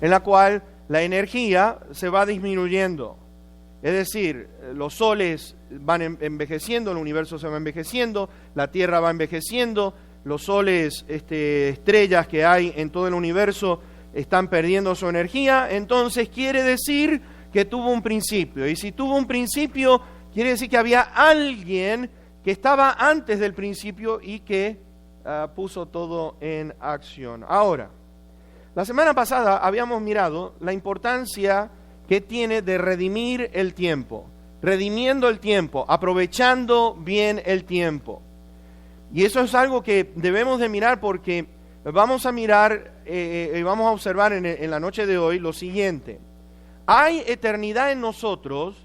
en la cual la energía se va disminuyendo. Es decir, los soles van envejeciendo, el universo se va envejeciendo, la Tierra va envejeciendo, los soles, estrellas que hay en todo el universo están perdiendo su energía. Entonces quiere decir que tuvo un principio. Y si tuvo un principio, quiere decir que había alguien que estaba antes del principio y que puso todo en acción. Ahora, la semana pasada habíamos mirado la importancia que tiene de redimir el tiempo, redimiendo el tiempo, aprovechando bien el tiempo. Y eso es algo que debemos de mirar porque vamos a mirar y vamos a observar en la noche de hoy lo siguiente. Hay eternidad en nosotros,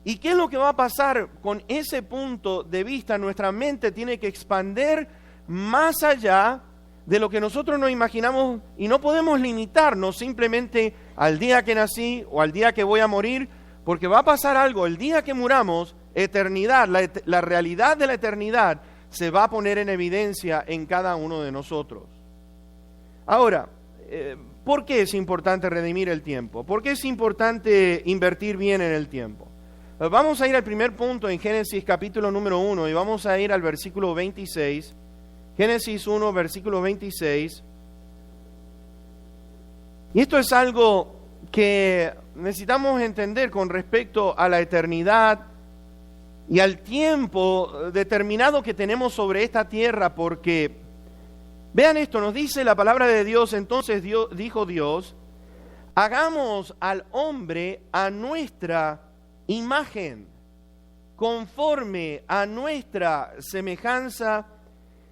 ¿y qué es lo que va a pasar con ese punto de vista? Nuestra mente tiene que expandir más allá de lo que nosotros nos imaginamos y no podemos limitarnos simplemente al día que nací o al día que voy a morir, porque va a pasar algo. El día que muramos, eternidad, la realidad de la eternidad se va a poner en evidencia en cada uno de nosotros. Ahora, ¿por qué es importante redimir el tiempo? ¿Por qué es importante invertir bien en el tiempo? Vamos a ir al primer punto en Génesis capítulo número 1 y vamos a ir al versículo 26. Génesis 1, versículo 26. Y esto es algo que necesitamos entender con respecto a la eternidad y al tiempo determinado que tenemos sobre esta tierra, porque, vean esto, nos dice la palabra de Dios. Entonces dijo Dios, hagamos al hombre a nuestra imagen, conforme a nuestra semejanza,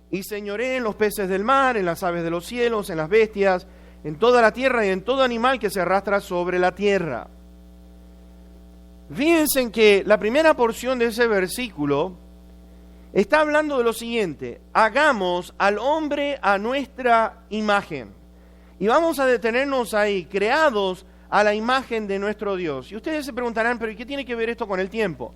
y señoree en los peces del mar, en las aves de los cielos, en las bestias, en toda la tierra y en todo animal que se arrastra sobre la tierra. Fíjense que la primera porción de ese versículo está hablando de lo siguiente: hagamos al hombre a nuestra imagen. Y vamos a detenernos ahí, creados a la imagen de nuestro Dios. Y ustedes se preguntarán, ¿pero qué tiene que ver esto con el tiempo?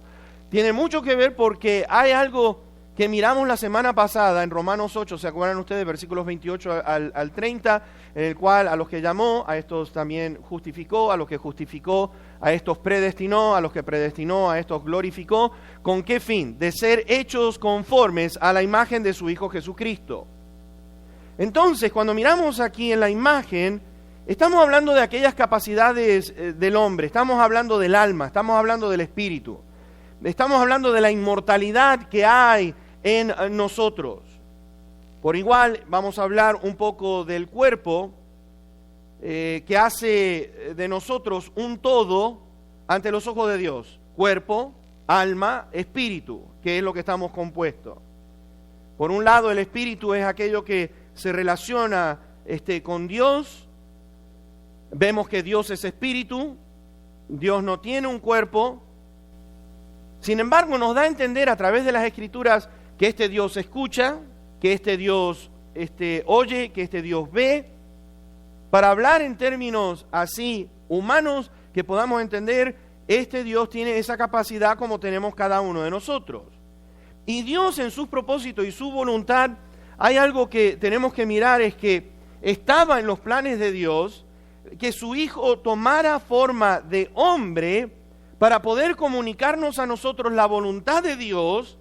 Tiene mucho que ver porque hay algo que miramos la semana pasada en Romanos 8, ¿se acuerdan ustedes? Versículos 28 al 30, en el cual a los que llamó, a estos también justificó, a los que justificó, a estos predestinó, a los que predestinó, a estos glorificó. ¿Con qué fin? De ser hechos conformes a la imagen de su Hijo Jesucristo. Entonces, cuando miramos aquí en la imagen, estamos hablando de aquellas capacidades del hombre, estamos hablando del alma, estamos hablando del espíritu. Estamos hablando de la inmortalidad que hay en nosotros. Por igual vamos a hablar un poco del cuerpo que hace de nosotros un todo ante los ojos de Dios. Cuerpo, alma, espíritu, que es lo que estamos compuestos. Por un lado, el espíritu es aquello que se relaciona con Dios. Vemos que Dios es espíritu, Dios no tiene un cuerpo. Sin embargo, nos da a entender a través de las Escrituras que este Dios escucha, que este Dios oye, que este Dios ve. Para hablar en términos así humanos, que podamos entender, este Dios tiene esa capacidad como tenemos cada uno de nosotros. Y Dios en sus propósitos y su voluntad, hay algo que tenemos que mirar, es que estaba en los planes de Dios que su Hijo tomara forma de hombre para poder comunicarnos a nosotros la voluntad de Dios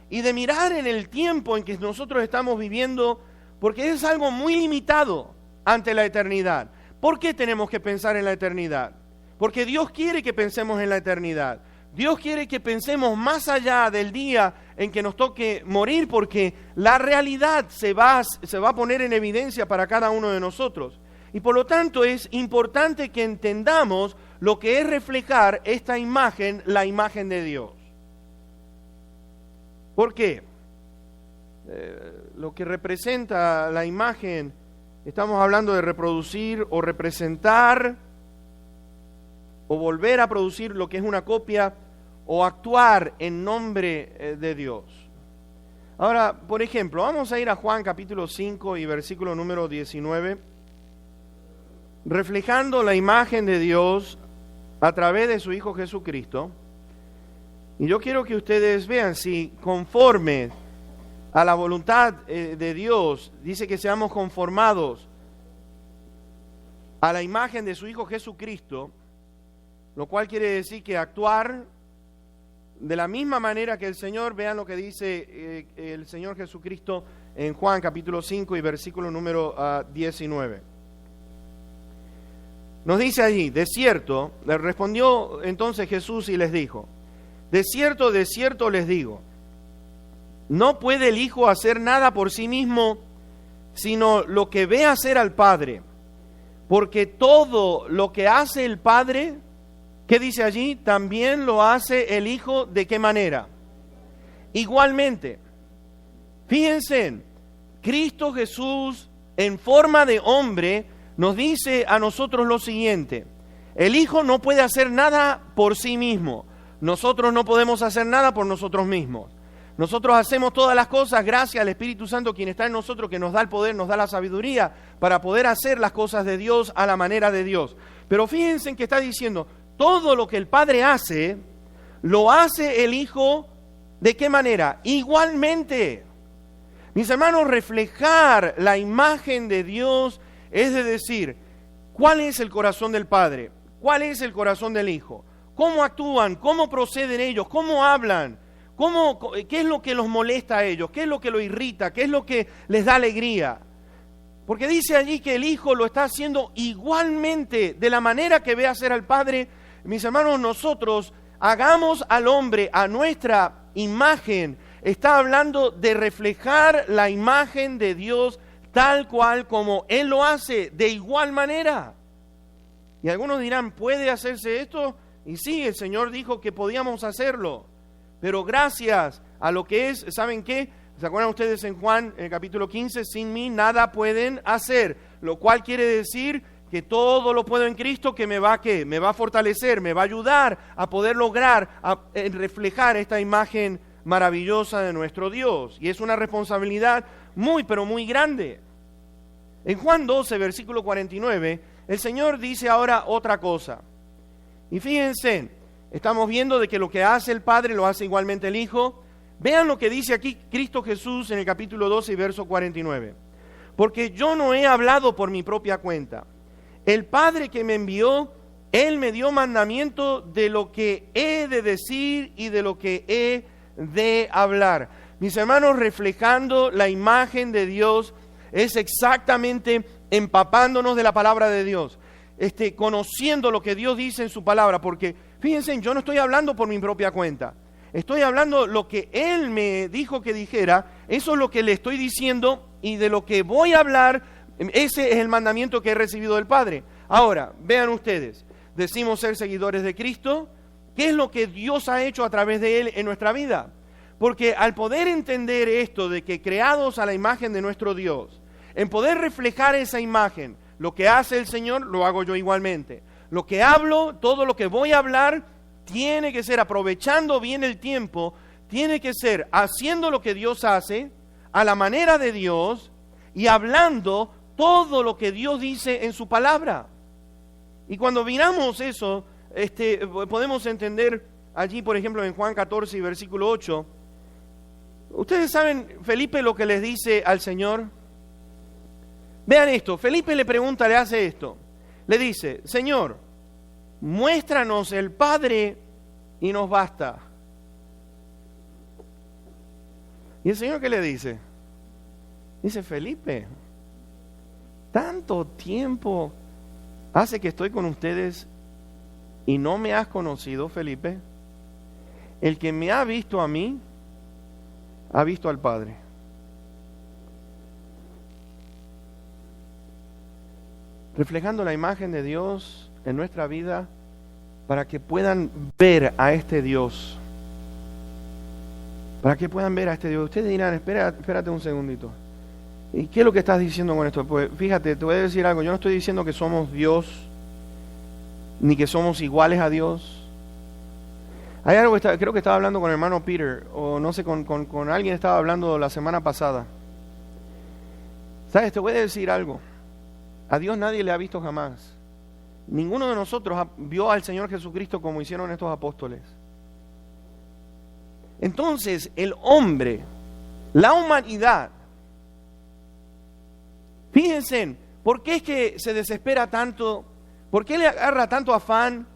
y de mirar en el tiempo en que nosotros estamos viviendo, porque es algo muy limitado ante la eternidad. ¿Por qué tenemos que pensar en la eternidad? Porque Dios quiere que pensemos en la eternidad. Dios quiere que pensemos más allá del día en que nos toque morir, porque la realidad se va a poner en evidencia para cada uno de nosotros. Y por lo tanto es importante que entendamos lo que es reflejar esta imagen, la imagen de Dios. ¿Por qué? Lo que representa la imagen, estamos hablando de reproducir o representar o volver a producir lo que es una copia o actuar en nombre de Dios. Ahora, por ejemplo, vamos a ir a Juan capítulo 5 y versículo número 19. Reflejando la imagen de Dios a través de su Hijo Jesucristo. Y yo quiero que ustedes vean si conforme a la voluntad de Dios, dice que seamos conformados a la imagen de su Hijo Jesucristo, lo cual quiere decir que actuar de la misma manera que el Señor. Vean lo que dice el Señor Jesucristo en Juan capítulo 5 y versículo número 19. Nos dice allí: de cierto, le respondió entonces Jesús y les dijo: de cierto les digo, no puede el Hijo hacer nada por sí mismo, sino lo que ve hacer al Padre. Porque todo lo que hace el Padre, ¿qué dice allí? También lo hace el Hijo. ¿De qué manera? Igualmente. Fíjense, Cristo Jesús en forma de hombre nos dice a nosotros lo siguiente: el Hijo no puede hacer nada por sí mismo. Nosotros no podemos hacer nada por nosotros mismos. Nosotros hacemos todas las cosas gracias al Espíritu Santo, quien está en nosotros, que nos da el poder, nos da la sabiduría para poder hacer las cosas de Dios a la manera de Dios. Pero fíjense en que está diciendo: todo lo que el Padre hace, lo hace el Hijo. ¿De qué manera? Igualmente. Mis hermanos, reflejar la imagen de Dios es de decir, ¿cuál es el corazón del Padre? ¿Cuál es el corazón del Hijo? ¿Cómo actúan? ¿Cómo proceden ellos? ¿Cómo hablan? ¿Qué es lo que los molesta a ellos? ¿Qué es lo que los irrita? ¿Qué es lo que les da alegría? Porque dice allí que el Hijo lo está haciendo igualmente, de la manera que ve hacer al Padre. Mis hermanos, nosotros hagamos al hombre a nuestra imagen. Está hablando de reflejar la imagen de Dios tal cual como Él lo hace, de igual manera. Y algunos dirán, ¿puede hacerse esto? Y sí, el Señor dijo que podíamos hacerlo. Pero gracias a lo que es, ¿saben qué? ¿Se acuerdan ustedes en Juan, en el capítulo 15? Sin mí nada pueden hacer. Lo cual quiere decir que todo lo puedo en Cristo, que me va a fortalecer, me va a ayudar a poder lograr, a reflejar esta imagen maravillosa de nuestro Dios. Y es una responsabilidad muy, pero muy grande. En Juan 12, versículo 49, el Señor dice ahora otra cosa. Y fíjense, estamos viendo de que lo que hace el Padre lo hace igualmente el Hijo. Vean lo que dice aquí Cristo Jesús en el capítulo 12 y verso 49. Porque yo no he hablado por mi propia cuenta. El Padre que me envió, Él me dio mandamiento de lo que he de decir y de lo que he de hablar. Mis hermanos, reflejando la imagen de Dios es exactamente empapándonos de la palabra de Dios. Conociendo lo que Dios dice en su palabra, porque fíjense, yo no estoy hablando por mi propia cuenta, estoy hablando lo que Él me dijo que dijera, eso es lo que le estoy diciendo y de lo que voy a hablar, ese es el mandamiento que he recibido del Padre. Ahora, vean ustedes, decimos ser seguidores de Cristo, ¿qué es lo que Dios ha hecho a través de Él en nuestra vida? Porque al poder entender esto de que creados a la imagen de nuestro Dios, en poder reflejar esa imagen, lo que hace el Señor, lo hago yo igualmente. Lo que hablo, todo lo que voy a hablar, tiene que ser, aprovechando bien el tiempo, tiene que ser haciendo lo que Dios hace, a la manera de Dios, y hablando todo lo que Dios dice en su palabra. Y cuando miramos eso, podemos entender allí, por ejemplo, en Juan 14 y versículo 8, ustedes saben, Felipe, lo que les dice al Señor. Vean esto, Felipe le pregunta, le hace esto. Le dice, Señor, muéstranos el Padre y nos basta. ¿Y el Señor qué le dice? Dice, Felipe, tanto tiempo hace que estoy con ustedes y no me has conocido, Felipe. El que me ha visto a mí, ha visto al Padre. Reflejando la imagen de Dios en nuestra vida para que puedan ver a este Dios. Para que puedan ver a este Dios. Ustedes dirán, espérate un segundito. ¿Y qué es lo que estás diciendo con esto? Pues fíjate, te voy a decir algo. Yo no estoy diciendo que somos Dios, ni que somos iguales a Dios. Hay algo que creo que estaba hablando con el hermano Peter, o no sé, con alguien estaba hablando la semana pasada. ¿Sabes? Te voy a decir algo. A Dios nadie le ha visto jamás. Ninguno de nosotros vio al Señor Jesucristo como hicieron estos apóstoles. Entonces, el hombre, la humanidad, fíjense, ¿Por qué es que se desespera tanto? ¿Por qué le agarra tanto afán?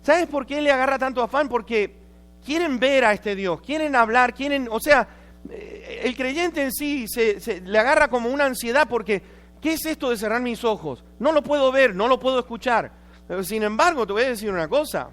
¿Sabes por qué le agarra tanto afán? Porque quieren ver a este Dios, quieren hablar, el creyente en sí le agarra como una ansiedad porque ¿qué es esto de cerrar mis ojos? No lo puedo ver, no lo puedo escuchar. Pero, sin embargo, te voy a decir una cosa.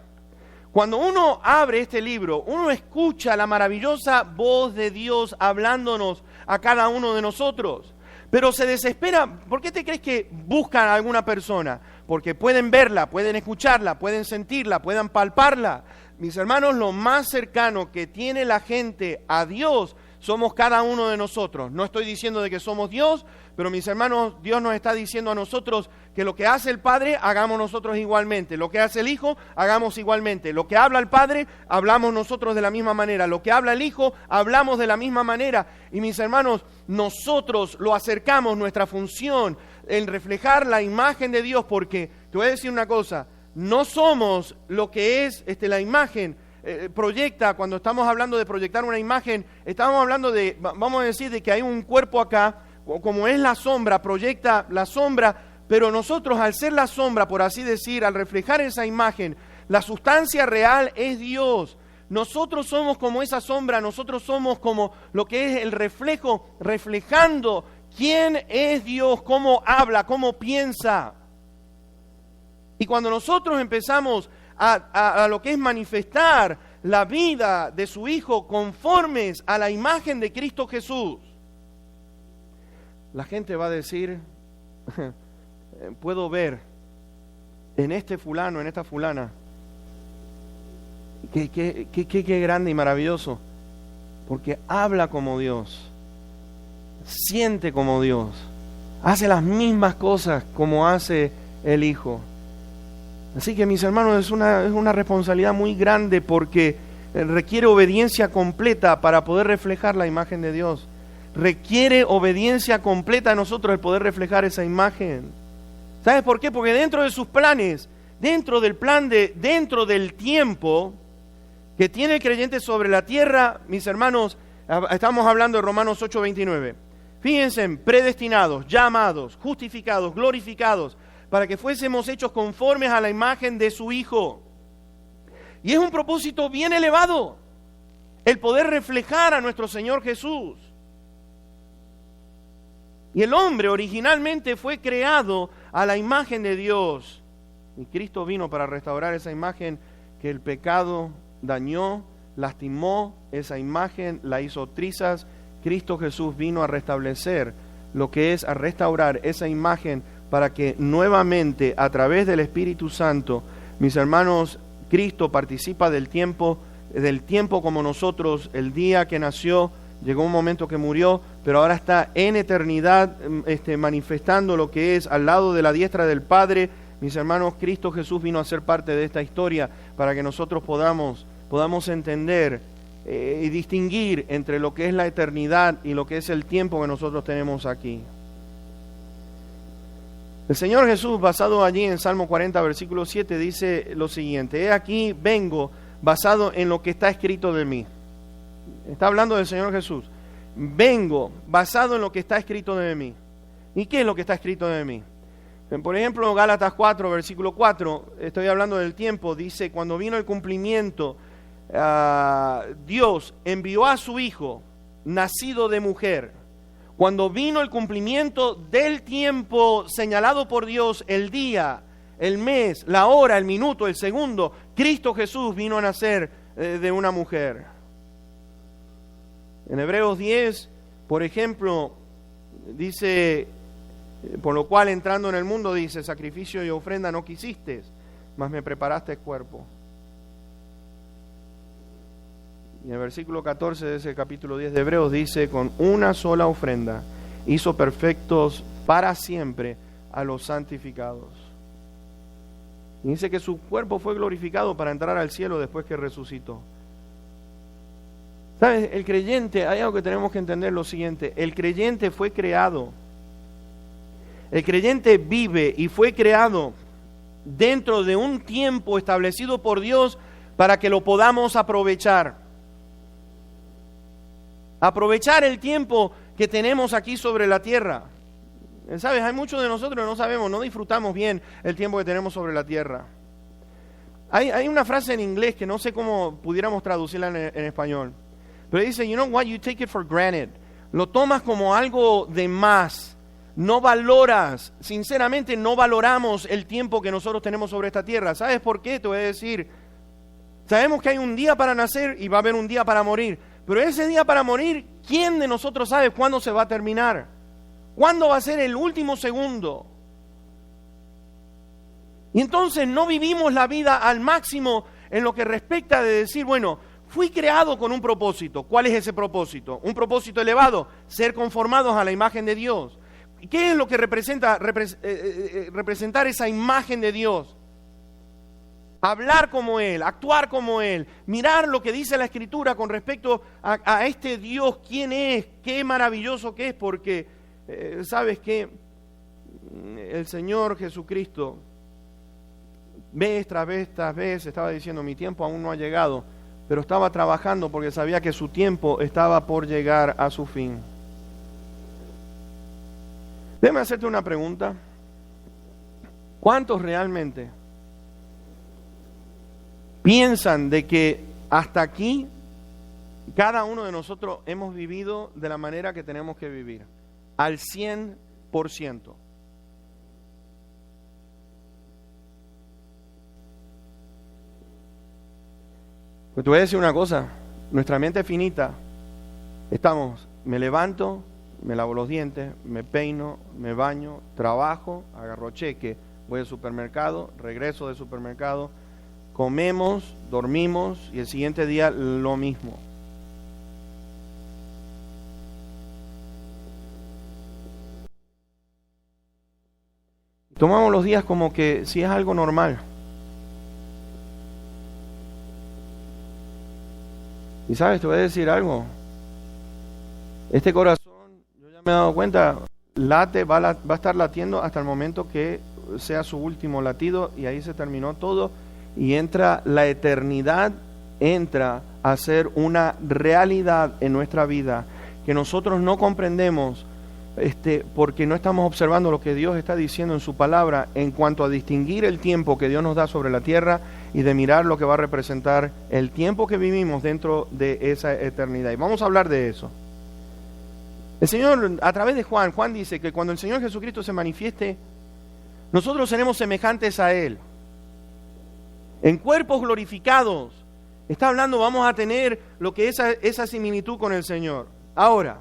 Cuando uno abre este libro, uno escucha la maravillosa voz de Dios hablándonos a cada uno de nosotros. Pero se desespera. ¿Por qué te crees que buscan a alguna persona? Porque pueden verla, pueden escucharla, pueden sentirla, pueden palparla. Mis hermanos, lo más cercano que tiene la gente a Dios somos cada uno de nosotros. No estoy diciendo de que somos Dios, pero mis hermanos, Dios nos está diciendo a nosotros que lo que hace el Padre, hagamos nosotros igualmente. Lo que hace el Hijo, hagamos igualmente. Lo que habla el Padre, hablamos nosotros de la misma manera. Lo que habla el Hijo, hablamos de la misma manera. Y mis hermanos, nosotros lo acercamos, nuestra función, en reflejar la imagen de Dios, porque te voy a decir una cosa, no somos lo que es la imagen. Proyecta, cuando estamos hablando de proyectar una imagen, estamos hablando de, vamos a decir, de que hay un cuerpo acá, como es la sombra, proyecta la sombra, pero nosotros al ser la sombra, por así decir, al reflejar esa imagen, la sustancia real es Dios. Nosotros somos como esa sombra, nosotros somos como lo que es el reflejo, reflejando quién es Dios, cómo habla, cómo piensa. Y cuando nosotros empezamos a lo que es manifestar la vida de su Hijo conformes a la imagen de Cristo Jesús, la gente va a decir, puedo ver en este fulano, en esta fulana, qué grande y maravilloso, porque habla como Dios, siente como Dios, hace las mismas cosas como hace el Hijo. Así que, mis hermanos, es una responsabilidad muy grande porque requiere obediencia completa para poder reflejar la imagen de Dios. Requiere obediencia completa de nosotros el poder reflejar esa imagen. ¿Sabes por qué? Porque dentro de sus planes, dentro del tiempo que tiene el creyente sobre la tierra, mis hermanos, estamos hablando de Romanos 8:29. Fíjense, predestinados, llamados, justificados, glorificados, para que fuésemos hechos conformes a la imagen de su Hijo. Y es un propósito bien elevado, el poder reflejar a nuestro Señor Jesús. Y el hombre originalmente fue creado a la imagen de Dios. Y Cristo vino para restaurar esa imagen que el pecado dañó, lastimó, esa imagen la hizo trizas. Cristo Jesús vino a restablecer lo que es, a restaurar esa imagen para que nuevamente a través del Espíritu Santo, mis hermanos, Cristo participa del tiempo como nosotros. El día que nació, llegó un momento que murió, pero ahora está en eternidad manifestando lo que es al lado de la diestra del Padre. Mis hermanos, Cristo Jesús vino a ser parte de esta historia para que nosotros podamos entender y distinguir entre lo que es la eternidad y lo que es el tiempo que nosotros tenemos aquí. El Señor Jesús, basado allí en Salmo 40, versículo 7, dice lo siguiente: he aquí vengo basado en lo que está escrito de mí. Está hablando del Señor Jesús. Vengo basado en lo que está escrito de mí. ¿Y qué es lo que está escrito de mí? Por ejemplo, Gálatas 4, versículo 4, estoy hablando del tiempo, dice, cuando vino el cumplimiento, Dios envió a su Hijo, nacido de mujer. Cuando vino el cumplimiento del tiempo señalado por Dios, el día, el mes, la hora, el minuto, el segundo, Cristo Jesús vino a nacer de una mujer. En Hebreos 10, por ejemplo, dice, por lo cual entrando en el mundo, dice, sacrificio y ofrenda no quisiste, mas me preparaste cuerpo. Y en el versículo 14 de ese capítulo 10 de Hebreos dice, con una sola ofrenda hizo perfectos para siempre a los santificados. Y dice que su cuerpo fue glorificado para entrar al cielo después que resucitó. ¿Sabes? El creyente, hay algo que tenemos que entender, lo siguiente: el creyente fue creado, el creyente vive y fue creado dentro de un tiempo establecido por Dios para que lo podamos aprovechar. Aprovechar el tiempo que tenemos aquí sobre la tierra. ¿Sabes? Hay muchos de nosotros que no sabemos, no disfrutamos bien el tiempo que tenemos sobre la tierra. Hay una frase en inglés que no sé cómo pudiéramos traducirla en español. Pero dice, you know what, you take it for granted. Lo tomas como algo de más. No valoras, sinceramente no valoramos el tiempo que nosotros tenemos sobre esta tierra. ¿Sabes por qué? Te voy a decir. Sabemos que hay un día para nacer y va a haber un día para morir. Pero ese día para morir, ¿quién de nosotros sabe cuándo se va a terminar? ¿Cuándo va a ser el último segundo? Y entonces no vivimos la vida al máximo en lo que respecta de decir, bueno, fui creado con un propósito. ¿Cuál es ese propósito? Un propósito elevado, ser conformados a la imagen de Dios. ¿Qué es lo que representa representar esa imagen de Dios? Hablar como Él, actuar como Él, mirar lo que dice la Escritura con respecto a este Dios, quién es, qué maravilloso que es, porque sabes que el Señor Jesucristo, vez tras vez, estaba diciendo, mi tiempo aún no ha llegado, pero estaba trabajando porque sabía que su tiempo estaba por llegar a su fin. Déjame hacerte una pregunta. ¿Cuántos realmente piensan de que hasta aquí cada uno de nosotros hemos vivido de la manera que tenemos que vivir? Al 100%. Pues te voy a decir una cosa, nuestra mente finita, me levanto, me lavo los dientes, me peino, me baño, trabajo, agarro cheque, voy al supermercado, regreso del supermercado, comemos, dormimos y el siguiente día lo mismo. Tomamos los días como que si es algo normal. Y sabes, te voy a decir algo. Este corazón, yo ya me he dado cuenta, va a estar latiendo hasta el momento que sea su último latido y ahí se terminó todo y entra la eternidad, entra a ser una realidad en nuestra vida que nosotros no comprendemos porque no estamos observando lo que Dios está diciendo en su palabra en cuanto a distinguir el tiempo que Dios nos da sobre la tierra y de mirar lo que va a representar el tiempo que vivimos dentro de esa eternidad. Y vamos a hablar de eso. El Señor, a través de Juan dice que cuando el Señor Jesucristo se manifieste, nosotros seremos semejantes a Él. En cuerpos glorificados. Está hablando, vamos a tener lo que es esa similitud con el Señor. Ahora,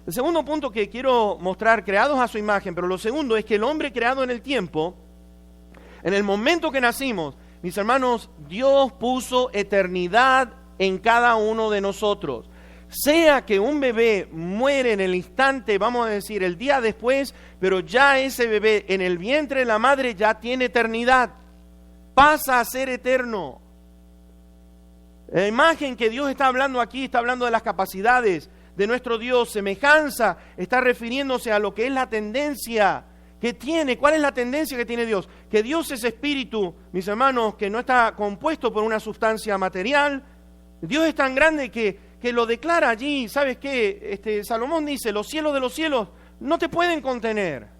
el segundo punto que quiero mostrar, creados a su imagen, pero lo segundo es que el hombre creado en el tiempo, en el momento que nacimos, mis hermanos, Dios puso eternidad en cada uno de nosotros. Sea que un bebé muere en el instante, vamos a decir, el día después, pero ya ese bebé en el vientre de la madre ya tiene eternidad. Pasa a ser eterno. La imagen que Dios está hablando aquí, está hablando de las capacidades de nuestro Dios. Semejanza está refiriéndose a lo que es la tendencia que tiene. ¿Cuál es la tendencia que tiene Dios? Que Dios es espíritu, mis hermanos, que no está compuesto por una sustancia material. Dios es tan grande que lo declara allí. ¿Sabes qué? Salomón dice, los cielos de los cielos no te pueden contener.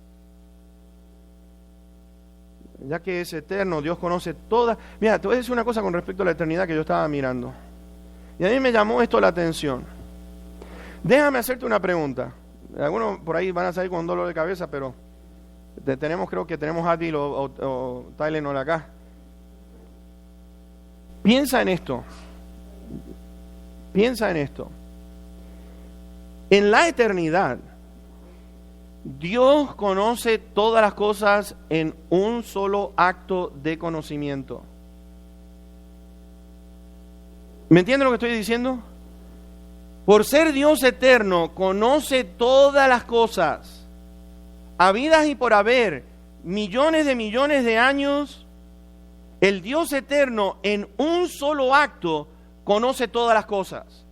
Ya que es eterno, Dios conoce todas. Mira, te voy a decir una cosa con respecto a la eternidad que yo estaba mirando. Y a mí me llamó esto la atención. Déjame hacerte una pregunta. Algunos por ahí van a salir con un dolor de cabeza, pero creo que tenemos a Adil o Tylenol acá. Piensa en esto. Piensa en esto. En la eternidad, Dios conoce todas las cosas en un solo acto de conocimiento. ¿Me entienden lo que estoy diciendo? Por ser Dios eterno, conoce todas las cosas, habidas y por haber, millones de años. El Dios eterno en un solo acto conoce todas las cosas.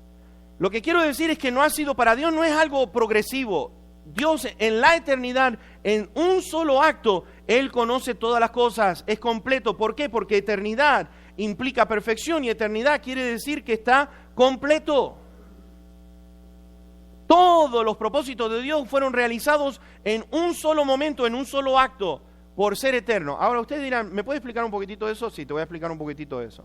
Lo que quiero decir es que no ha sido, para Dios no es algo progresivo. Dios en la eternidad, en un solo acto, Él conoce todas las cosas, es completo. ¿Por qué? Porque eternidad implica perfección y eternidad quiere decir que está completo. Todos los propósitos de Dios fueron realizados en un solo momento, en un solo acto, por ser eterno. Ahora ustedes dirán, ¿me puede explicar un poquitito eso? Sí, te voy a explicar un poquitito eso.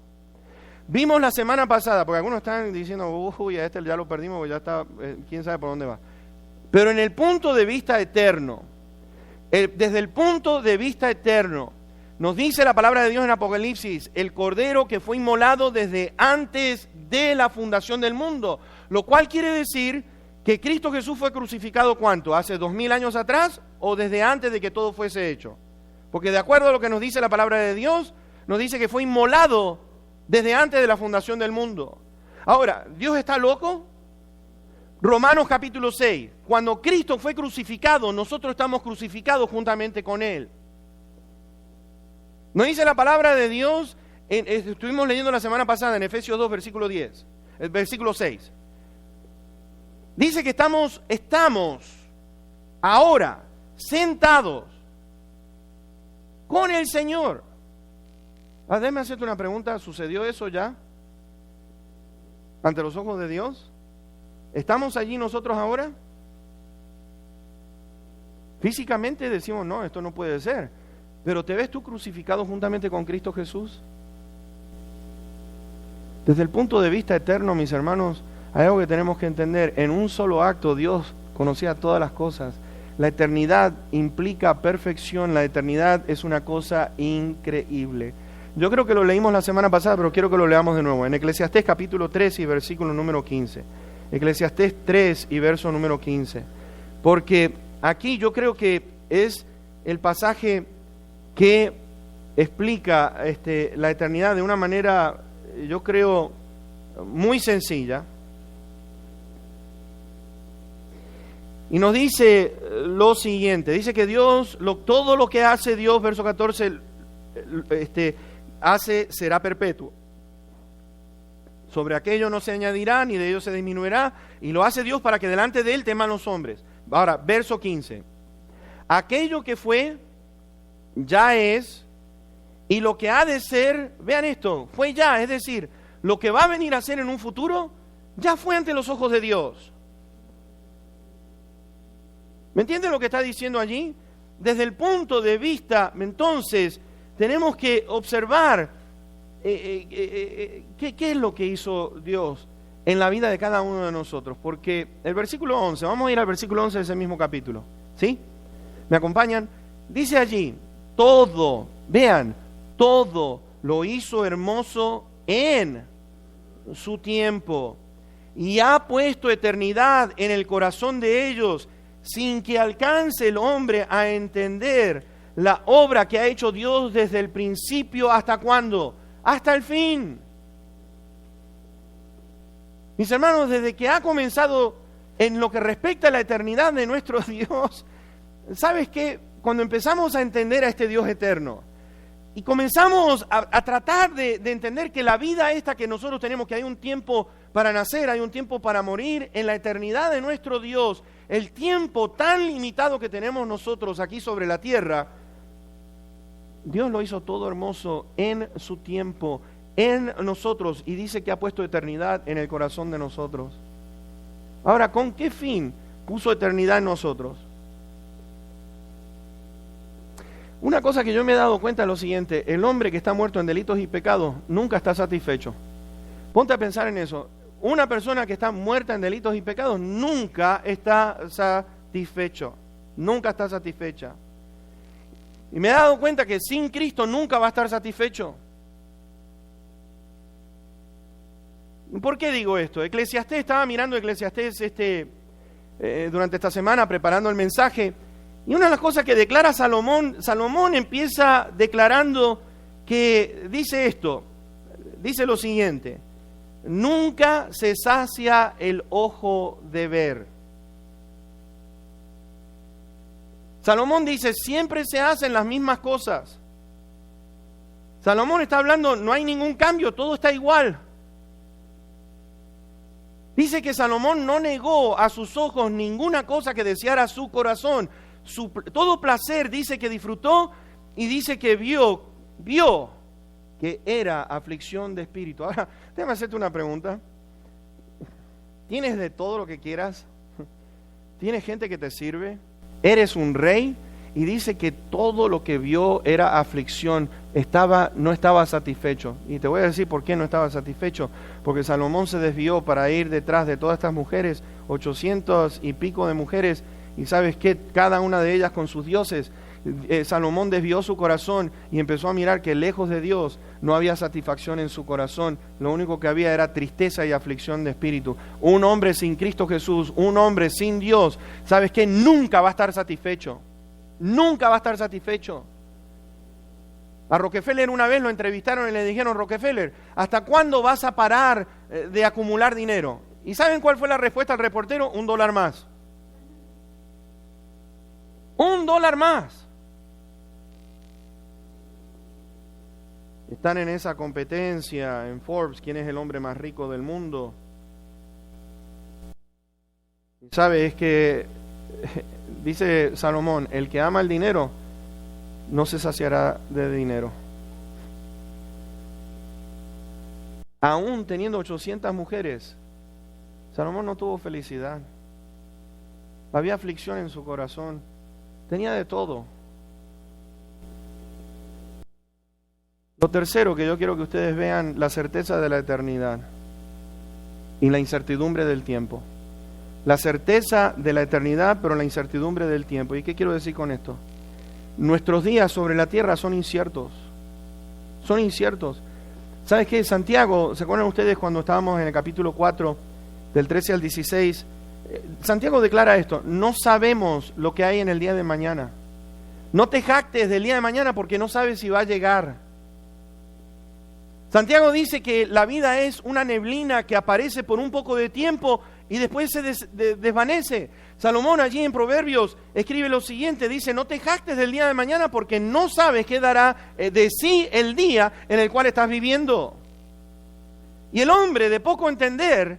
Vimos la semana pasada, porque algunos están diciendo, uy, a este ya lo perdimos, porque ya está, quién sabe por dónde va. Pero en el punto de vista eterno, desde el punto de vista eterno, nos dice la palabra de Dios en Apocalipsis, el Cordero que fue inmolado desde antes de la fundación del mundo, lo cual quiere decir que Cristo Jesús fue crucificado, ¿cuánto? ¿Hace 2000 años atrás o desde antes de que todo fuese hecho? Porque de acuerdo a lo que nos dice la palabra de Dios, nos dice que fue inmolado desde antes de la fundación del mundo. Ahora, ¿Dios está loco? Romanos capítulo 6, cuando Cristo fue crucificado, nosotros estamos crucificados juntamente con Él. Nos dice la palabra de Dios, estuvimos leyendo la semana pasada en Efesios 2, versículo 6. Dice que estamos ahora sentados con el Señor. Déjame hacerte una pregunta, ¿sucedió eso ya? ¿Ante los ojos de Dios? ¿Estamos allí nosotros ahora? Físicamente decimos, no, esto no puede ser. Pero ¿te ves tú crucificado juntamente con Cristo Jesús? Desde el punto de vista eterno, mis hermanos, hay algo que tenemos que entender. En un solo acto Dios conocía todas las cosas. La eternidad implica perfección. La eternidad es una cosa increíble. Yo creo que lo leímos la semana pasada, pero quiero que lo leamos de nuevo. En Eclesiastés capítulo 3 y versículo número 15. Eclesiastés 3 y verso número 15. Porque aquí yo creo que es el pasaje que explica la eternidad de una manera, yo creo, muy sencilla. Y nos dice lo siguiente, dice que Dios, todo lo que hace Dios, verso 14, hace será perpetuo. Sobre aquello no se añadirá, ni de ello se disminuirá, y lo hace Dios para que delante de Él teman los hombres. Ahora, verso 15. Aquello que fue, ya es, y lo que ha de ser, vean esto, fue ya, es decir, lo que va a venir a ser en un futuro, ya fue ante los ojos de Dios. ¿Me entienden lo que está diciendo allí? Desde el punto de vista, entonces, tenemos que observar qué es lo que hizo Dios en la vida de cada uno de nosotros. Porque el versículo 11, vamos a ir al versículo 11 de ese mismo capítulo, ¿sí? ¿Me acompañan? Dice allí, todo, vean, todo lo hizo hermoso en su tiempo y ha puesto eternidad en el corazón de ellos, sin que alcance el hombre a entender la obra que ha hecho Dios desde el principio hasta ¿cuándo? Hasta el fin. Mis hermanos, desde que ha comenzado en lo que respecta a la eternidad de nuestro Dios, ¿sabes qué? Cuando empezamos a entender a este Dios eterno y comenzamos a tratar de entender que la vida esta que nosotros tenemos, que hay un tiempo para nacer, hay un tiempo para morir, en la eternidad de nuestro Dios, el tiempo tan limitado que tenemos nosotros aquí sobre la tierra, Dios lo hizo todo hermoso en su tiempo, en nosotros, y dice que ha puesto eternidad en el corazón de nosotros. Ahora, ¿con qué fin puso eternidad en nosotros? Una cosa que yo me he dado cuenta es lo siguiente: el hombre que está muerto en delitos y pecados nunca está satisfecho. Ponte a pensar en eso. Una persona que está muerta en delitos y pecados nunca está satisfecho, nunca está satisfecha. Y me he dado cuenta que sin Cristo nunca va a estar satisfecho. ¿Por qué digo esto? Eclesiastés, estaba mirando Eclesiastés durante esta semana preparando el mensaje, y una de las cosas que declara Salomón empieza declarando que dice esto, dice lo siguiente: nunca se sacia el ojo de ver. Salomón dice, siempre se hacen las mismas cosas. Salomón está hablando, no hay ningún cambio, todo está igual. Dice que Salomón no negó a sus ojos ninguna cosa que deseara su corazón. Todo placer dice que disfrutó, y dice que vio que era aflicción de espíritu. Ahora, déjame hacerte una pregunta. ¿Tienes de todo lo que quieras? ¿Tiene gente que te sirve? ¿Eres un rey? Y dice que todo lo que vio era aflicción, no estaba satisfecho. Y te voy a decir por qué no estaba satisfecho. Porque Salomón se desvió para ir detrás de todas estas mujeres, 800 y pico de mujeres, y sabes qué, cada una de ellas con sus dioses. Salomón desvió su corazón y empezó a mirar que lejos de Dios no había satisfacción en su corazón. Lo único que había era tristeza y aflicción de espíritu. Un hombre sin Cristo Jesús, un hombre sin Dios, ¿sabes qué? Nunca va a estar satisfecho. Nunca va a estar satisfecho. A Rockefeller una vez lo entrevistaron y le dijeron: Rockefeller, ¿hasta cuándo vas a parar de acumular dinero? ¿Y saben cuál fue la respuesta del reportero? $1 más. $1 más. Están en esa competencia en Forbes, quién es el hombre más rico del mundo. Y sabe, es que dice Salomón, el que ama el dinero no se saciará de dinero. Aún teniendo 800 mujeres, Salomón no tuvo felicidad. Había aflicción en su corazón. Tenía de todo. Lo tercero que yo quiero que ustedes vean, la certeza de la eternidad y la incertidumbre del tiempo. La certeza de la eternidad, pero la incertidumbre del tiempo. ¿Y qué quiero decir con esto? Nuestros días sobre la tierra son inciertos. Son inciertos. ¿Sabes qué? Santiago, ¿se acuerdan ustedes cuando estábamos en el capítulo 4, del 13 al 16? Santiago declara esto: no sabemos lo que hay en el día de mañana. No te jactes del día de mañana porque no sabes si va a llegar. Santiago dice que la vida es una neblina que aparece por un poco de tiempo y después se desvanece. Salomón allí en Proverbios escribe lo siguiente, dice: no te jactes del día de mañana porque no sabes qué dará de sí el día en el cual estás viviendo. Y el hombre de poco entender,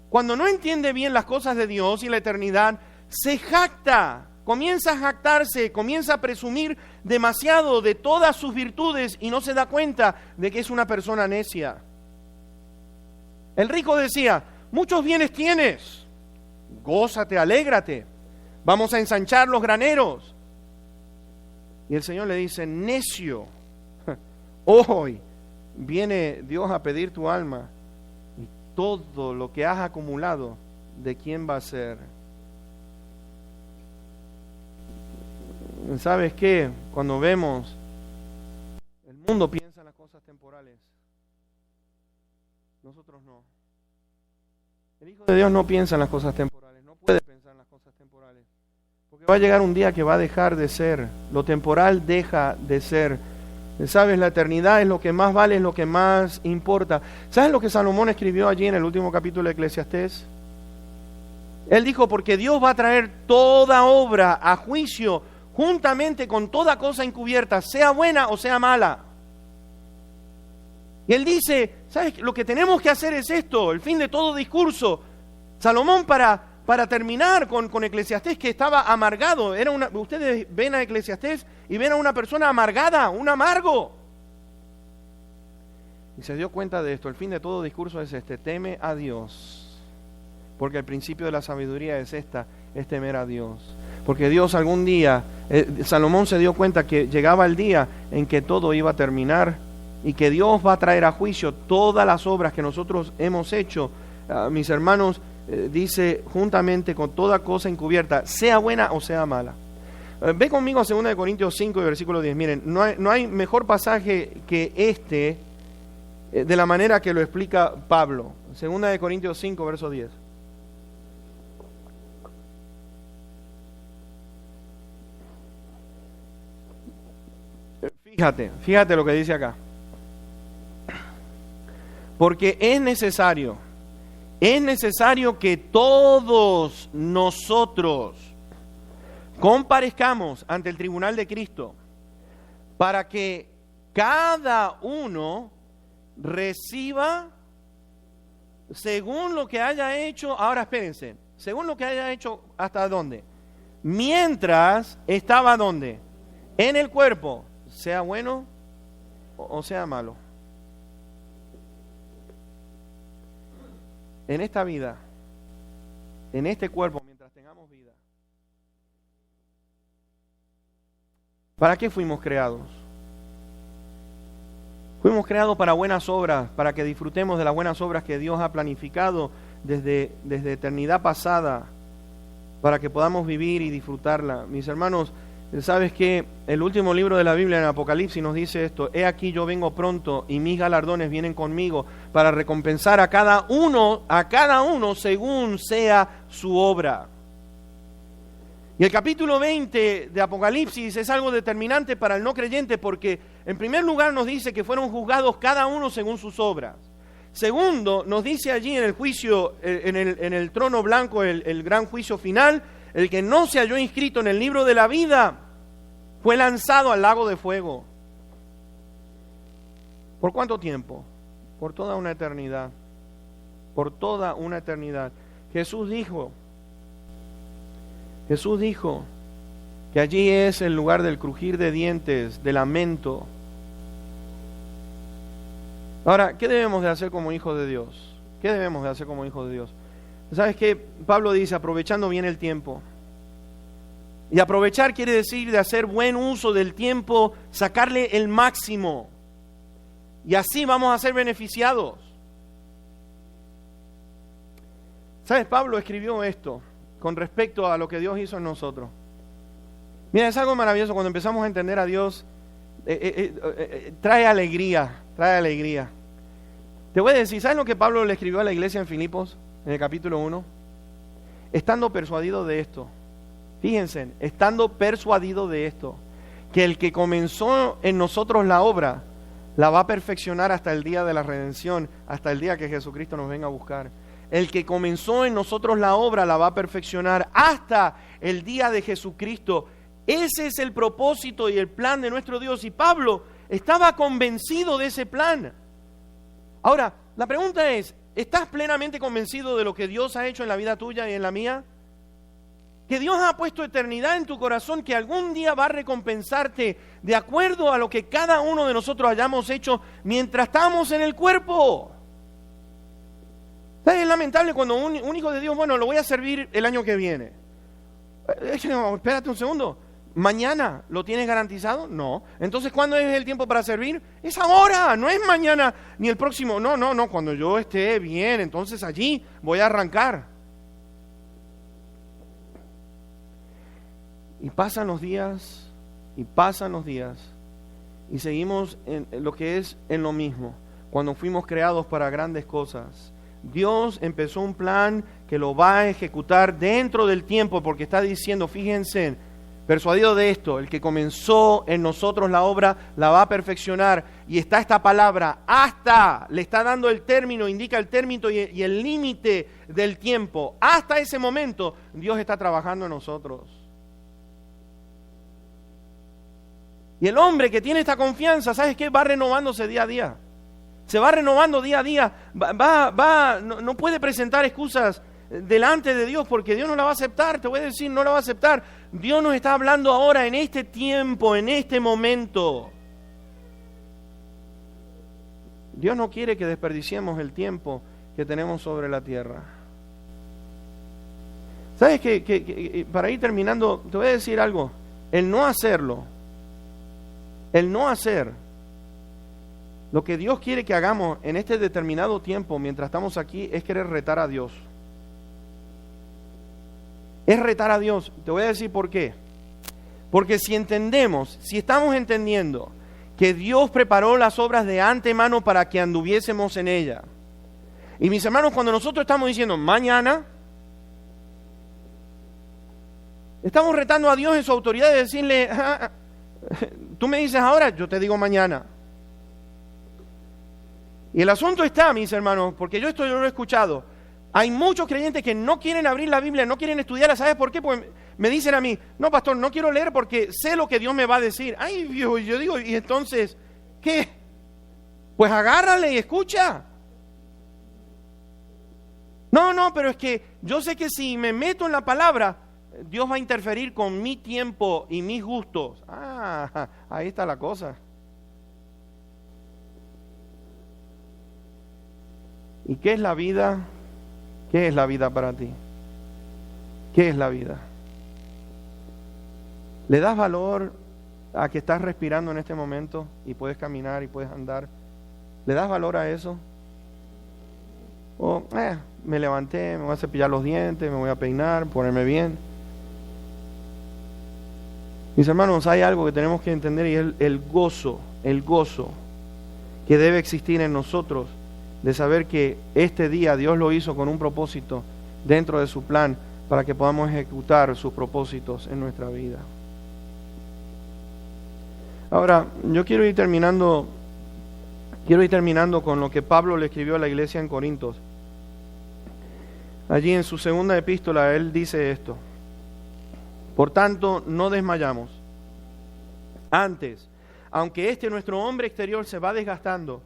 cuando no entiende bien las cosas de Dios y la eternidad, se jacta, comienza a jactarse, comienza a presumir demasiado de todas sus virtudes y no se da cuenta de que es una persona necia. El rico decía: muchos bienes tienes, gózate, alégrate, vamos a ensanchar los graneros. Y el Señor le dice: necio, hoy viene Dios a pedir tu alma, y todo lo que has acumulado, ¿de quién va a ser? ¿Sabes qué? Cuando vemos, el mundo piensa en las cosas temporales, nosotros no. El Hijo de Dios no piensa en las cosas temporales, no puede pensar en las cosas temporales, porque va a llegar un día que va a dejar de ser, lo temporal deja de ser. ¿Sabes? La eternidad es lo que más vale, es lo que más importa. ¿Sabes lo que Salomón escribió allí en el último capítulo de Eclesiastés? Él dijo: porque Dios va a traer toda obra a juicio juntamente con toda cosa encubierta, sea buena o sea mala. Y él dice: ¿sabes? Lo que tenemos que hacer es esto, el fin de todo discurso. Salomón, para terminar con Eclesiastés, que estaba amargado, ustedes ven a Eclesiastés y ven a una persona amargada, un amargo. Y se dio cuenta de esto, el fin de todo discurso es este: teme a Dios, porque el principio de la sabiduría es temer a Dios. Porque Dios algún día, Salomón se dio cuenta que llegaba el día en que todo iba a terminar y que Dios va a traer a juicio todas las obras que nosotros hemos hecho. Mis hermanos, dice, juntamente con toda cosa encubierta, sea buena o sea mala. Ve conmigo a 2 Corintios 5 y versículo 10. Miren, no hay mejor pasaje que este de la manera que lo explica Pablo. 2 Corintios 5, verso 10. Fíjate lo que dice acá. Porque es necesario que todos nosotros comparezcamos ante el tribunal de Cristo para que cada uno reciba según lo que haya hecho. Ahora espérense, según lo que haya hecho, ¿hasta dónde? Mientras estaba ¿dónde? En el cuerpo, sea bueno o sea malo. En esta vida, en este cuerpo, mientras tengamos vida, ¿Para qué fuimos creados? Fuimos creados para buenas obras, para que disfrutemos de las buenas obras que Dios ha planificado desde eternidad pasada, para que podamos vivir y disfrutarla. Mis hermanos, ¿sabes qué? El último libro de la Biblia, en Apocalipsis, nos dice esto: he aquí yo vengo pronto y mis galardones vienen conmigo para recompensar a cada uno según sea su obra. Y el capítulo 20 de Apocalipsis es algo determinante para el no creyente, porque en primer lugar nos dice que fueron juzgados cada uno según sus obras. Segundo, nos dice allí en el juicio, en el trono blanco, el gran juicio final, el que no se halló inscrito en el libro de la vida fue lanzado al lago de fuego. ¿Por cuánto tiempo? Por toda una eternidad. Por toda una eternidad. Jesús dijo que allí es el lugar del crujir de dientes, del lamento. Ahora, ¿qué debemos de hacer como hijos de Dios? ¿Qué debemos de hacer como hijos de Dios? ¿Sabes qué? Pablo dice, aprovechando bien el tiempo. Y aprovechar quiere decir de hacer buen uso del tiempo, sacarle el máximo. Y así vamos a ser beneficiados. ¿Sabes? Pablo escribió esto con respecto a lo que Dios hizo en nosotros. Mira, es algo maravilloso cuando empezamos a entender a Dios. Trae alegría. Te voy a decir, ¿sabes lo que Pablo le escribió a la iglesia en Filipos, en el capítulo 1? Estando persuadido de esto. Fíjense, estando persuadido de esto, que el que comenzó en nosotros la obra, la va a perfeccionar hasta el día de la redención, hasta el día que Jesucristo nos venga a buscar. El que comenzó en nosotros la obra, la va a perfeccionar hasta el día de Jesucristo. Ese es el propósito y el plan de nuestro Dios. Y Pablo estaba convencido de ese plan. Ahora, la pregunta es, ¿estás plenamente convencido de lo que Dios ha hecho en la vida tuya y en la mía? Que Dios ha puesto eternidad en tu corazón, que algún día va a recompensarte de acuerdo a lo que cada uno de nosotros hayamos hecho mientras estamos en el cuerpo. ¿Sabes? Es lamentable cuando un hijo de Dios, bueno, lo voy a servir el año que viene. Espérate un segundo. ¿Mañana lo tienes garantizado? No. Entonces, ¿cuándo es el tiempo para servir? Es ahora, no es mañana ni el próximo. No. Cuando yo esté bien, entonces allí voy a arrancar. Y pasan los días, y seguimos en lo que es en lo mismo. Cuando fuimos creados para grandes cosas, Dios empezó un plan que lo va a ejecutar dentro del tiempo, porque está diciendo, fíjense, persuadido de esto, el que comenzó en nosotros la obra la va a perfeccionar. Y está esta palabra, hasta, le está dando el término, indica el término y el límite del tiempo. Hasta ese momento Dios está trabajando en nosotros. Y el hombre que tiene esta confianza, ¿sabes qué? Va renovándose día a día. Se va renovando día a día. No puede presentar excusas delante de Dios, porque Dios no la va a aceptar. Te voy a decir, no la va a aceptar. Dios nos está hablando ahora, en este tiempo, en este momento. Dios no quiere que desperdiciemos el tiempo que tenemos sobre la tierra. ¿Sabes que para ir terminando, te voy a decir algo? El no hacer lo que Dios quiere que hagamos en este determinado tiempo mientras estamos aquí es querer retar a Dios. Es retar a Dios. Te voy a decir por qué. Porque si estamos entendiendo que Dios preparó las obras de antemano para que anduviésemos en ella. Y mis hermanos, cuando nosotros estamos diciendo mañana, estamos retando a Dios en su autoridad de decirle, tú me dices ahora, yo te digo mañana. Y el asunto está, mis hermanos, porque yo lo he escuchado. Hay muchos creyentes que no quieren abrir la Biblia, no quieren estudiarla. ¿Sabes por qué? Pues me dicen a mí, no, pastor, no quiero leer porque sé lo que Dios me va a decir. Ay, yo digo, ¿y entonces qué? Pues agárrale y escucha. No, pero es que yo sé que si me meto en la palabra, Dios va a interferir con mi tiempo y mis gustos. Ah, ahí está la cosa. ¿Y qué es la vida? ¿Qué es la vida para ti? ¿Qué es la vida? ¿Le das valor a que estás respirando en este momento y puedes caminar y puedes andar? ¿Le das valor a eso? O me levanté, me voy a cepillar los dientes, me voy a peinar, ponerme bien. Mis hermanos, hay algo que tenemos que entender y es el gozo que debe existir en nosotros de saber que este día Dios lo hizo con un propósito dentro de su plan para que podamos ejecutar sus propósitos en nuestra vida. Ahora, yo quiero ir terminando con lo que Pablo le escribió a la iglesia en Corintios. Allí en su segunda epístola él dice esto: por tanto, no desmayamos. Antes, aunque nuestro hombre exterior se va desgastando,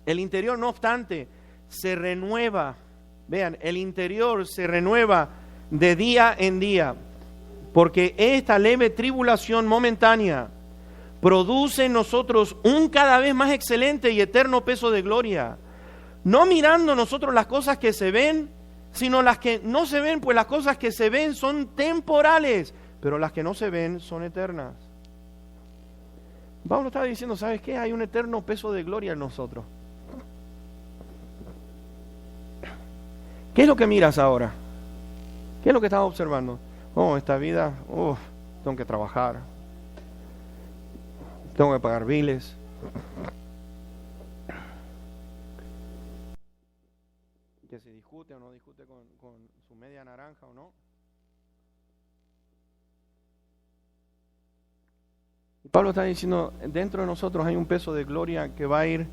el interior, no obstante, se renueva. Vean, el interior se renueva de día en día, porque esta leve tribulación momentánea produce en nosotros un cada vez más excelente y eterno peso de gloria, no mirando nosotros las cosas que se ven, sino las que no se ven, pues las cosas que se ven son temporales, pero las que no se ven son eternas. Pablo estaba diciendo, ¿sabes qué? Hay un eterno peso de gloria en nosotros. ¿Qué es lo que miras ahora? ¿Qué es lo que estás observando? Esta vida, tengo que trabajar, tengo que pagar biles, que se discute o no discute con su media naranja o no. Y Pablo está diciendo, dentro de nosotros hay un peso de gloria que va a ir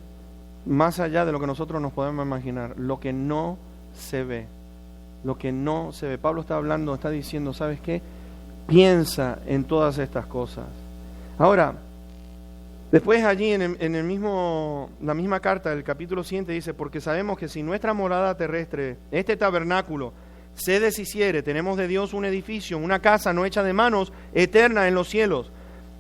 más allá de lo que nosotros nos podemos imaginar, lo que no se ve. Lo que no se ve. Pablo está diciendo, ¿sabes qué? Piensa en todas estas cosas. Ahora, después allí en la misma carta del capítulo 7 dice, porque sabemos que si nuestra morada terrestre, este tabernáculo, se deshiciere, tenemos de Dios un edificio, una casa no hecha de manos, eterna en los cielos.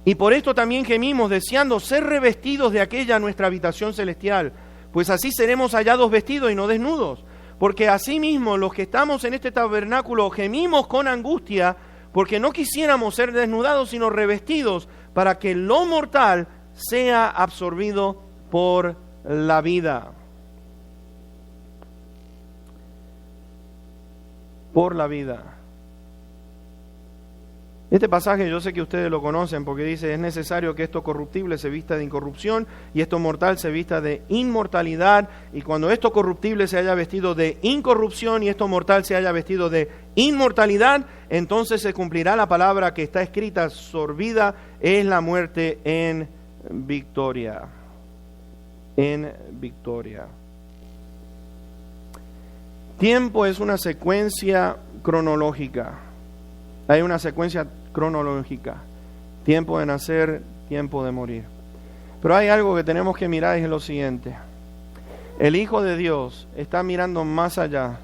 Y por esto también gemimos, deseando ser revestidos de aquella nuestra habitación celestial, pues así seremos hallados vestidos y no desnudos. Porque asimismo los que estamos en este tabernáculo gemimos con angustia, porque no quisiéramos ser desnudados, sino revestidos, para que lo mortal sea absorbido por la vida. Por la vida. Este pasaje yo sé que ustedes lo conocen porque dice, es necesario que esto corruptible se vista de incorrupción y esto mortal se vista de inmortalidad, y cuando esto corruptible se haya vestido de incorrupción y esto mortal se haya vestido de inmortalidad, entonces se cumplirá la palabra que está escrita, sorbida es la muerte en victoria. En victoria. Tiempo es una secuencia cronológica. Hay una secuencia cronológica. Tiempo de nacer, tiempo de morir. Pero hay algo que tenemos que mirar, y es lo siguiente. El Hijo de Dios está mirando más allá.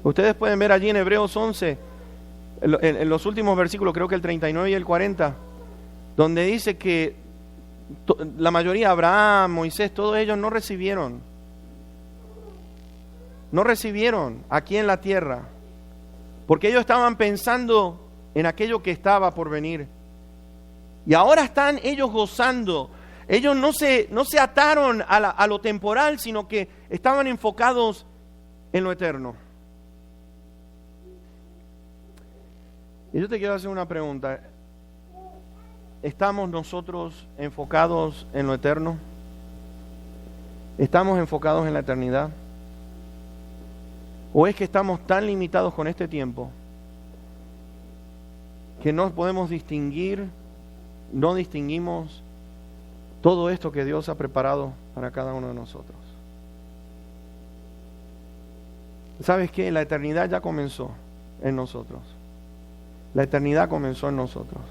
Ustedes pueden ver allí en Hebreos 11, en los últimos versículos, creo que el 39 y el 40, donde dice que la mayoría, Abraham, Moisés, todos ellos no recibieron aquí en la tierra, porque ellos estaban pensando en aquello que estaba por venir. Y ahora están ellos gozando. Ellos no se ataron a lo temporal, sino que estaban enfocados en lo eterno. Y yo te quiero hacer una pregunta. ¿Estamos nosotros enfocados en lo eterno? ¿Estamos enfocados en la eternidad? ¿O es que estamos tan limitados con este tiempo que no podemos no distinguimos todo esto que Dios ha preparado para cada uno de nosotros? ¿Sabes qué? La eternidad ya comenzó en nosotros. La eternidad comenzó en nosotros.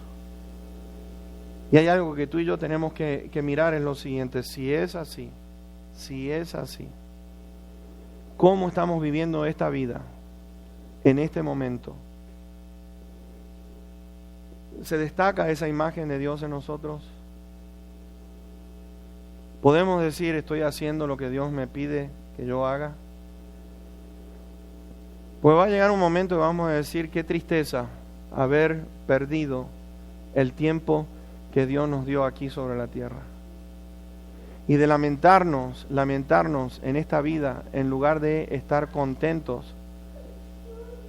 Y hay algo que tú y yo tenemos que mirar, es lo siguiente: si es así, ¿cómo estamos viviendo esta vida en este momento? ¿Se destaca esa imagen de Dios en nosotros? ¿Podemos decir, estoy haciendo lo que Dios me pide que yo haga? Pues va a llegar un momento que vamos a decir, qué tristeza haber perdido el tiempo que Dios nos dio aquí sobre la tierra. Y de lamentarnos en esta vida, en lugar de estar contentos,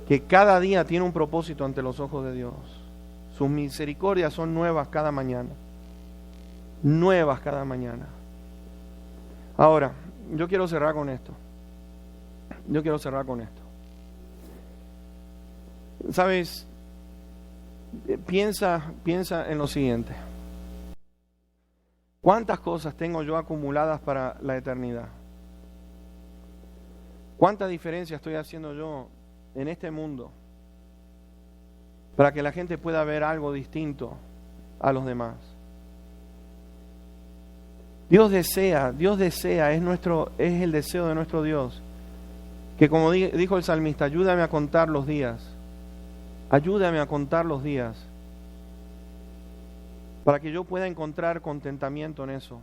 que cada día tiene un propósito ante los ojos de Dios. Sus misericordias son nuevas cada mañana. Nuevas cada mañana. Ahora, yo quiero cerrar con esto. ¿Sabes? Piensa en lo siguiente. ¿Cuántas cosas tengo yo acumuladas para la eternidad? ¿Cuánta diferencia estoy haciendo yo en este mundo para que la gente pueda ver algo distinto a los demás? Dios desea, es el deseo de nuestro Dios, que como dijo el salmista, ayúdame a contar los días para que yo pueda encontrar contentamiento en eso.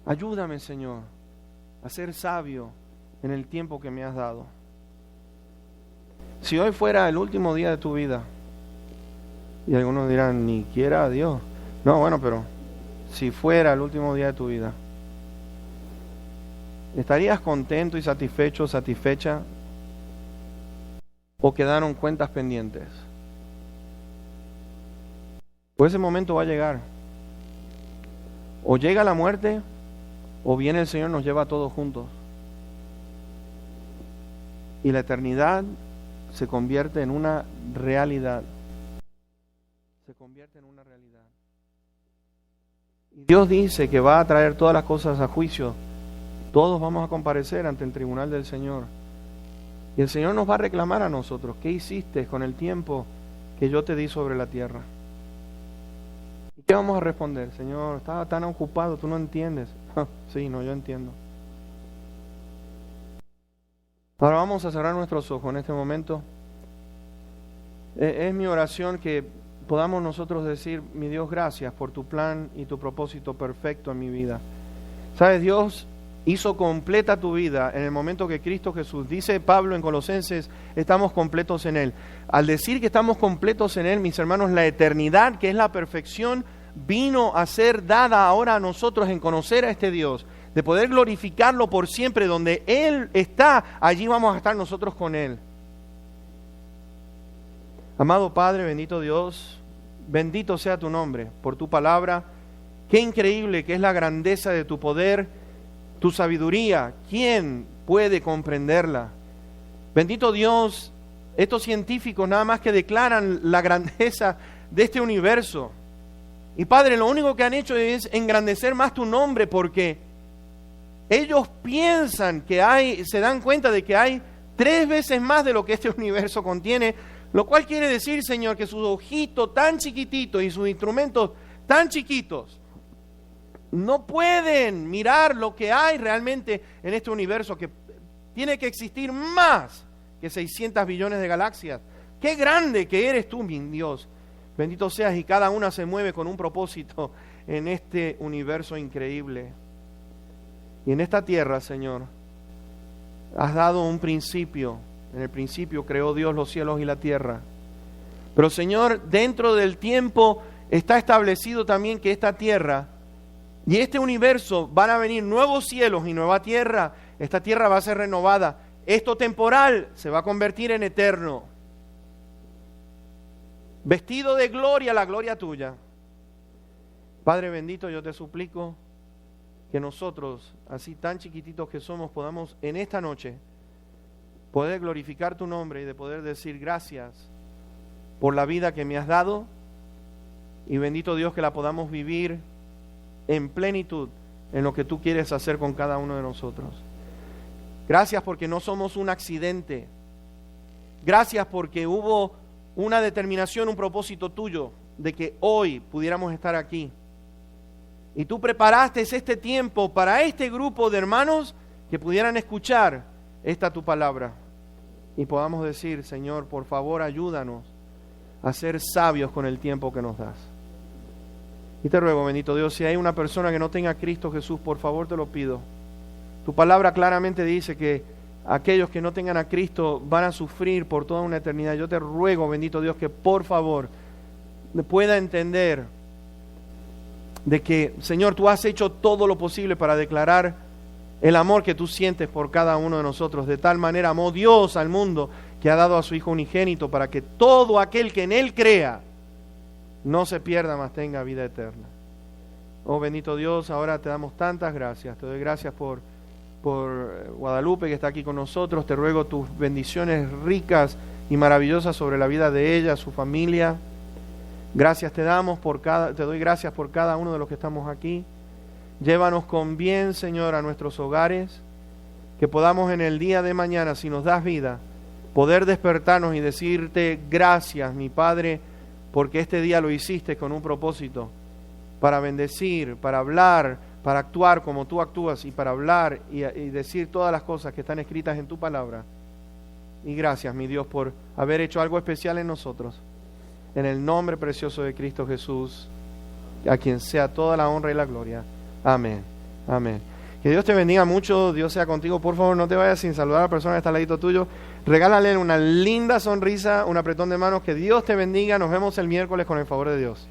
Ayúdame, Señor, a ser sabio en el tiempo que me has dado. Si hoy fuera el último día de tu vida, y algunos dirán, ni quiera Dios. No, bueno, pero si fuera el último día de tu vida, ¿estarías contento y satisfecha? ¿O quedaron cuentas pendientes? Pues ese momento va a llegar. O llega la muerte, o viene el Señor y nos lleva a todos juntos. Y la eternidad se convierte en una realidad. Y Dios dice que va a traer todas las cosas a juicio. Todos vamos a comparecer ante el tribunal del Señor. Y el Señor nos va a reclamar a nosotros. ¿Qué hiciste con el tiempo que yo te di sobre la tierra? ¿Y qué vamos a responder? Señor, estaba tan ocupado, tú no entiendes. Sí, no, yo entiendo. Ahora vamos a cerrar nuestros ojos en este momento. Es mi oración que podamos nosotros decir, mi Dios, gracias por tu plan y tu propósito perfecto en mi vida. ¿Sabes? Dios hizo completa tu vida en el momento que Cristo Jesús, dice Pablo en Colosenses, estamos completos en Él. Al decir que estamos completos en Él, mis hermanos, la eternidad, que es la perfección, vino a ser dada ahora a nosotros en conocer a este Dios, de poder glorificarlo por siempre. Donde Él está, allí vamos a estar nosotros con Él. Amado Padre, bendito Dios, bendito sea tu nombre por tu palabra. Qué increíble que es la grandeza de tu poder, tu sabiduría. ¿Quién puede comprenderla? Bendito Dios, estos científicos nada más que declaran la grandeza de este universo. Y Padre, lo único que han hecho es engrandecer más tu nombre, porque ellos piensan que se dan cuenta de que hay 3 veces más de lo que este universo contiene, lo cual quiere decir, Señor, que sus ojitos tan chiquititos y sus instrumentos tan chiquitos no pueden mirar lo que hay realmente en este universo, que tiene que existir más que 600 billones de galaxias. ¡Qué grande que eres tú, mi Dios! Bendito seas, y cada una se mueve con un propósito en este universo increíble. Y en esta tierra, Señor, has dado un principio. En el principio creó Dios los cielos y la tierra. Pero, Señor, dentro del tiempo está establecido también que esta tierra y este universo van a venir nuevos cielos y nueva tierra. Esta tierra va a ser renovada. Esto temporal se va a convertir en eterno. Vestido de gloria, la gloria tuya. Padre bendito, yo te suplico que nosotros, así tan chiquititos que somos, podamos en esta noche poder glorificar tu nombre y de poder decir gracias por la vida que me has dado. Y bendito Dios, que la podamos vivir en plenitud en lo que tú quieres hacer con cada uno de nosotros. Gracias porque no somos un accidente. Gracias porque hubo una determinación, un propósito tuyo de que hoy pudiéramos estar aquí. Y tú preparaste este tiempo para este grupo de hermanos que pudieran escuchar esta tu palabra. Y podamos decir, Señor, por favor, ayúdanos a ser sabios con el tiempo que nos das. Y te ruego, bendito Dios, si hay una persona que no tenga a Cristo Jesús, por favor te lo pido. Tu palabra claramente dice que aquellos que no tengan a Cristo van a sufrir por toda una eternidad. Yo te ruego, bendito Dios, que por favor pueda entender de que, Señor, tú has hecho todo lo posible para declarar el amor que tú sientes por cada uno de nosotros. De tal manera amó Dios al mundo que ha dado a su Hijo unigénito para que todo aquel que en Él crea no se pierda, mas tenga vida eterna. Oh bendito Dios, ahora te damos tantas gracias. Te doy gracias por Guadalupe que está aquí con nosotros. Te ruego tus bendiciones ricas y maravillosas sobre la vida de ella, su familia. Gracias te doy gracias por cada uno de los que estamos aquí. Llévanos con bien, Señor, a nuestros hogares, que podamos en el día de mañana, si nos das vida, poder despertarnos y decirte gracias, mi Padre, porque este día lo hiciste con un propósito, para bendecir, para hablar, para actuar como tú actúas y para hablar y decir todas las cosas que están escritas en tu palabra. Y gracias, mi Dios, por haber hecho algo especial en nosotros. En el nombre precioso de Cristo Jesús, a quien sea toda la honra y la gloria. Amén. Amén. Que Dios te bendiga mucho, Dios sea contigo. Por favor, no te vayas sin saludar a la persona que está al ladito tuyo. Regálale una linda sonrisa, un apretón de manos. Que Dios te bendiga. Nos vemos el miércoles con el favor de Dios.